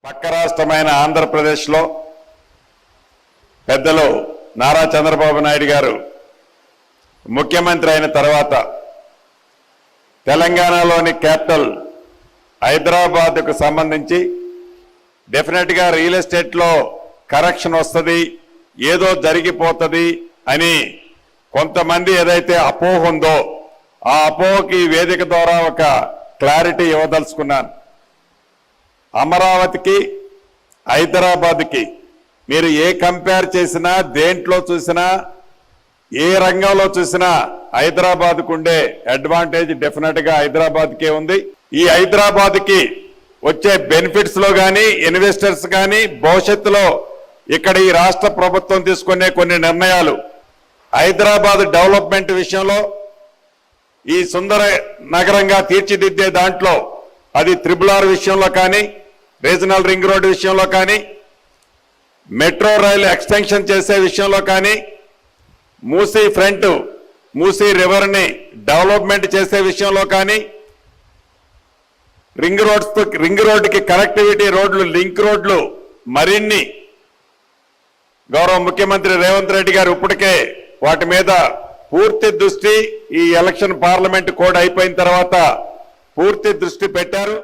పక్క రాష్ట్రమైన ఆంధ్రప్రదేశ్లో పెద్దలు నారా చంద్రబాబు నాయుడు గారు ముఖ్యమంత్రి అయిన తర్వాత తెలంగాణలోని క్యాపిటల్ హైదరాబాద్కు సంబంధించి డెఫినెట్గా రియల్ ఎస్టేట్లో కరెక్షన్ వస్తుంది, ఏదో జరిగిపోతుంది అని కొంతమంది ఏదైతే అపోహ ఉందో ఆ అపోహకి వేదిక ద్వారా ఒక క్లారిటీ ఇవ్వదలుచుకున్నాను. అమరావతికి హైదరాబాద్కి మీరు ఏ కంపేర్ చేసినా, దేంట్లో చూసినా, ఏ రంగంలో చూసినా హైదరాబాద్కు ఉండే అడ్వాంటేజ్ డెఫినెట్గా హైదరాబాద్కే ఉంది. ఈ హైదరాబాద్కి వచ్చే బెనిఫిట్స్ లో కానీ, ఇన్వెస్టర్స్ కానీ, భవిష్యత్తులో ఇక్కడ ఈ రాష్ట్ర ప్రభుత్వం తీసుకునే కొన్ని నిర్ణయాలు హైదరాబాద్ డెవలప్మెంట్ విషయంలో ఈ సుందర నగరంగా తీర్చిదిద్దే దాంట్లో అది RRR విషయంలో కానీ, రీజనల్ రింగ్ రోడ్ విషయంలో కానీ, మెట్రో రైలు ఎక్స్టెన్షన్ చేసే విషయంలో కానీ, మూసీ ఫ్రంట్, మూసీ రివర్ని డెవలప్మెంట్ చేసే విషయంలో కానీ, రింగ్ రోడ్డుకి కనెక్టివిటీ రోడ్లు, లింక్ రోడ్లు మరిన్ని గౌరవ ముఖ్యమంత్రి రేవంత్ రెడ్డి గారు ఇప్పటికే వాటి మీద పూర్తి దృష్టి ఈ ఎలక్షన్ పార్లమెంట్ కోడ్ అయిపోయిన తర్వాత పూర్తి దృష్టి పెట్టారు.